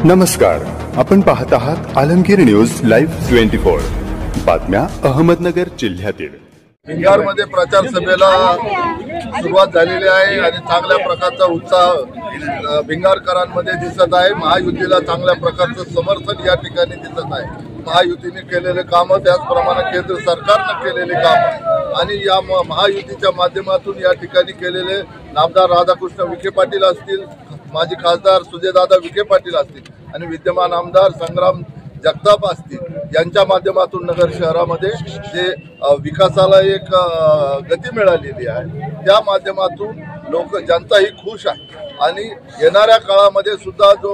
नमस्कार, आपण पाहत आहात आलमगीर न्यूज लाईव्ह 24 बातम्या अहमदनगर जिल्ह्यातील भिंगारमध्ये प्रचार सभेला सुरुवात झालेली आहे आणि चांगल्या प्रकारचा उत्साह भिंगारकरांमध्ये दिसत आहे। महायुतीला चांगल्या प्रकारचं समर्थन या ठिकाणी दिसत आहे। महायुतीने केलेले कामं, त्याचप्रमाणे केंद्र सरकारने केलेले कामं आणि या महायुतीच्या माध्यमातून या ठिकाणी केलेले नामदार राधाकृष्ण विखे पाटील असतील, माजी खासदार सुजयदादा विखे पाटील असतील आणि विद्यमान आमदार संग्राम जगताप असतील, यांच्या माध्यमातून नगर शहरामध्ये जे विकासाला एक गती मिळालेली आहे, त्या माध्यमातून जनता ही खुश आहे आणि येणाऱ्या काळामध्ये सुद्धा जो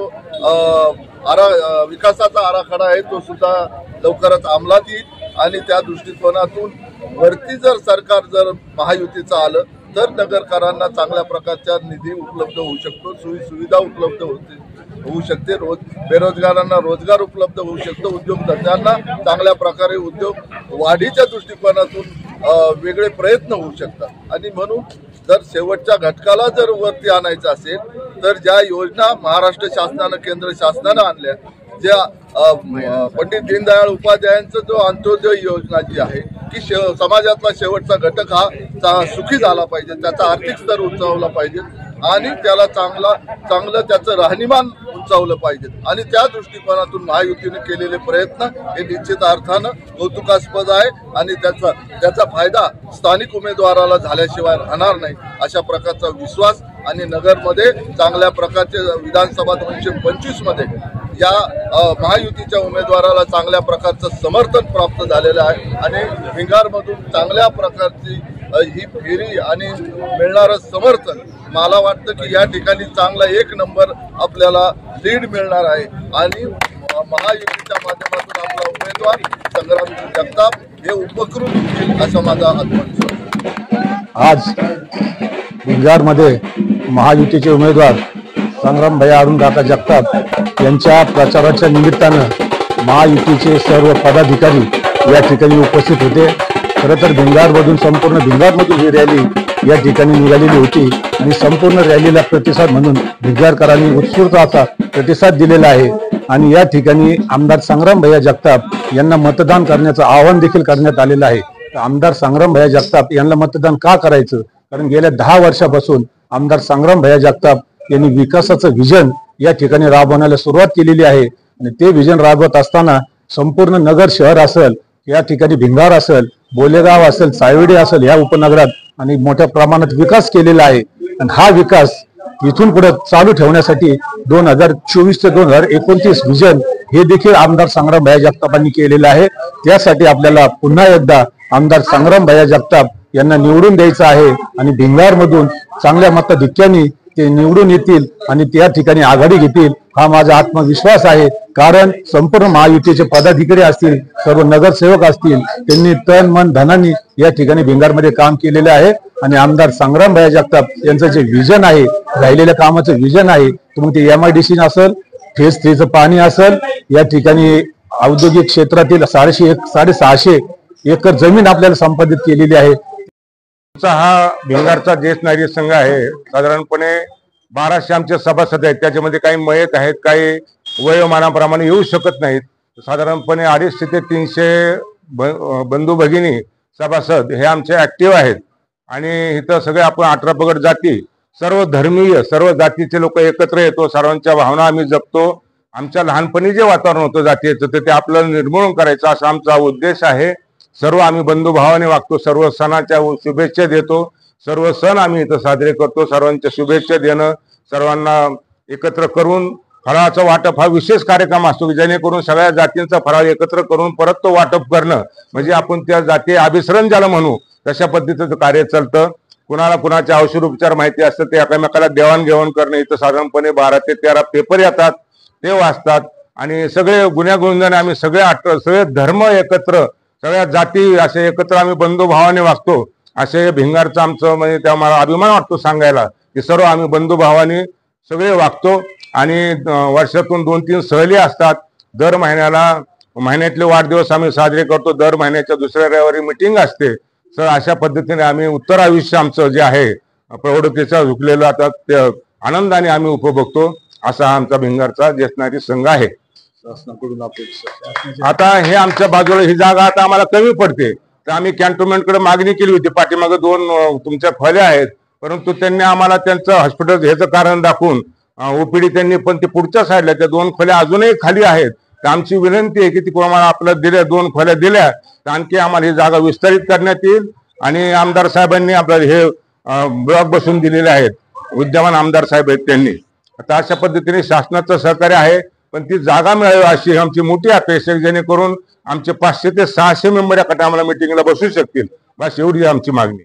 विकासाचा आराखडा आहे तो सुद्धा लवकरच अंमलात येईल आणि त्या दृष्टिकोनातून वरती जर सरकार जर महायुतीचं आलं तर नगरकरांना चांगल्या प्रकारचा निधी उपलब्ध होऊ शकतो, सुविधा उपलब्ध होऊ शकते, बेरोजगारांना रोजगार उपलब्ध होऊ शकतो, उद्योगधंद्यांना चांगल्या प्रकारे उद्योग वाढीच्या दृष्टिकोनातून वेगळे प्रयत्न होऊ शकतात आणि म्हणून जर शेवटच्या घटकाला जर वरती आणायचं असेल तर ज्या योजना महाराष्ट्र शासनानं केंद्र शासनानं आणल्या, ज्या पंडित दीनदयाळ उपाध्यायांचं जो अंत्योदय योजना जी आहे की समाजातला शेवटचा घटक हा सुखी झाला पाहिजे, त्याचा आर्थिक स्तर उंचावला पाहिजे आणि त्याला चांगलं त्याचं राहणीमान उंचावलं पाहिजे आणि त्या दृष्टिकोनातून महायुतीने केलेले प्रयत्न हे निश्चित अर्थानं कौतुकास्पद आहे आणि त्याचा फायदा स्थानिक उमेदवाराला झाल्याशिवाय राहणार नाही, अशा प्रकारचा विश्वास आणि नगरमध्ये चांगल्या प्रकारचे विधानसभा 225 मध्ये या महायुतीच्या उमेदवाराला चांगल्या प्रकारचं समर्थन प्राप्त झालेलं आहे आणि भिंगारमधून चांगल्या प्रकारची ही फेरी आणि मिळणारं समर्थन मला वाटतं की या ठिकाणी चांगला 1 नंबर आपल्याला लीड मिळणार आहे आणि महायुतीच्या माध्यमातून आपला उमेदवार संग्राम जगताप हे उपकृत होतील असा माझा आत्मविश्वास। आज भिंगारमध्ये महायुतीचे उमेदवार संग्राम भैया अरुणदादा जगताप यांच्या प्रचाराच्या निमित्तानं महायुतीचे सर्व पदाधिकारी या ठिकाणी उपस्थित होते। खरं तर भिंगारमधून संपूर्ण भिंगारमधून ही रॅली या ठिकाणी निघालेली होती आणि संपूर्ण रॅलीला प्रतिसाद म्हणून भिंगारकरांनी उत्स्फूर्त असा प्रतिसाद दिलेला आहे आणि या ठिकाणी आमदार संग्राम भैया जगताप यांना मतदान करण्याचं आवाहन देखील करण्यात आलेलं आहे। आमदार संग्राम भैया जगताप यांना मतदान का करायचं, कारण गेल्या 10 वर्षापासून आमदार संग्राम भैया जगताप यांनी विकासाचं विजन या ठिकाणी राबवण्याला सुरुवात केलेली आहे आणि ते विजन राबवत असताना संपूर्ण नगर शहर असेल, या ठिकाणी भिंगार असेल, बोलेगाव असेल, सायवडी असेल, या उपनगरात आणि मोठ्या प्रमाणात विकास केलेला आहे आणि हा विकास इथून पुढे चालू ठेवण्यासाठी 2024 ते 2029 विजन हे देखील आमदार संग्राम भैया जगतापांनी केलेलं आहे। त्यासाठी आपल्याला पुन्हा एकदा आमदार संग्राम भैया जगताप यांना निवडून द्यायचं आहे आणि भिंगारमधून चांगल्या मताधिक्याने ते निवडून येतील आणि त्या ठिकाणी आघाडी घेतील हा माझा आत्मविश्वास आहे। कारण संपूर्ण महायुतीचे पदाधिकारी असतील, सर्व नगरसेवक असतील, त्यांनी तन मन धनाने या ठिकाणी भिंगारमध्ये काम केलेले आहे आणि आमदार संग्राम भैया जगताप यांचं जे विजन आहे, राहिलेल्या कामाचं विजन आहे, मग ते MIDC असेल, फेज 3चं पाणी असेल, या ठिकाणी औद्योगिक क्षेत्रातील 650 एकर जमीन आपल्याला संपादित केलेली आहे। हा भिंगारचा ज्येष्ठ नागरिक संघ आहे। साधारणपणे 1200 आमचे सभासद आहेत, त्याच्यामध्ये काही मयत आहेत, काही वयोमानाप्रमाणे येऊ शकत नाहीत। साधारणपणे 250 ते 300 बंधू भगिनी सभासद हे आमचे ऍक्टिव्ह आहेत आणि इथं सगळे आपण 18 पगड जाती, सर्व धर्मीय, सर्व जातीचे लोक एकत्र येतो, सर्वांच्या भावना आम्ही जपतो। आमच्या लहानपणी जे वातावरण होतं जातीचं ते आपलं निर्मूलन करायचं असा आमचा उद्देश आहे। सर्व आम्ही बंधुभावाने वागतो, सर्व सणाच्या शुभेच्छा देतो, सर्व सण आम्ही इथं साजरे करतो। सर्वांच्या शुभेच्छा देणं, सर्वांना एकत्र करून फराळाचं वाटप हा विशेष कार्यक्रम असतो की जेणेकरून सगळ्या जातींचा फराळ एकत्र करून परत तो वाटप करणं, म्हणजे आपण त्या जाती अभिसरण ज्याला म्हणू तशा पद्धतीचं कार्य चालतं। कुणाला कुणाचे औषध उपचार माहिती असतं ते एकमेकाला देवाणघेवाण करणं। इथं साधारणपणे 12 ते 13 पेपर येतात, ते वाचतात आणि सगळे गुण्यागोविंदाने आम्ही सगळे धर्म एकत्र, सगळ्या जाती असे एकत्र आम्ही बंधुभावाने वागतो। असे भिंगारचं आमचं म्हणजे त्या मला अभिमान वाटतो सांगायला की सर्व आम्ही बंधुभावाने सगळे वागतो आणि वर्षातून 2-3 सहली असतात। दर महिन्यातले वाढदिवस आम्ही साजरे करतो, दर महिन्याच्या दुसऱ्या रविवारी मीटिंग असते। तर अशा पद्धतीने आम्ही उत्तर आयुष्य आमचं जे आहे प्रौढतेचा झुकलेलं आता आनंदाने आम्ही उपभोगतो। असा आमचा भिंगारचा ज्येष्ठ नागरिक संघ आहे. शासनाकडून अपेक्षा आता हे आमच्या बाजूला ही जागा आता आम्हाला कमी पडते, तर आम्ही कॅन्टोन्मेंटकडे मागणी केली होती. पाठीमागे 2 तुमच्या खोल्या आहेत, परंतु त्यांनी आम्हाला त्यांचं हॉस्पिटल ह्याचं कारण दाखवून ओपीडी त्यांनी, पण ते पुढच्या साईडला त्या 2 खोल्या अजूनही खाली आहेत. तर आमची विनंती आहे की ती आम्हाला आपल्याला दिल्या 2 खोल्या दिल्या तर आणखी आम्हाला ही जागा विस्तारित करण्यात येईल. आणि आमदार साहेबांनी आपल्याला हे ब्लॉक बसवून दिलेले आहेत, विद्यमान आमदार साहेब आहेत त्यांनी. आता अशा पद्धतीने शासनाचं सहकार्य आहे, पण ती जागा मिळावी अशी आमची मोठी अपेक्षा आहे, जेणेकरून आमचे 500 ते 600 मेंबर या आम्हाला मिटिंगला बसू शकतील. बस एवढी आमची मागणी.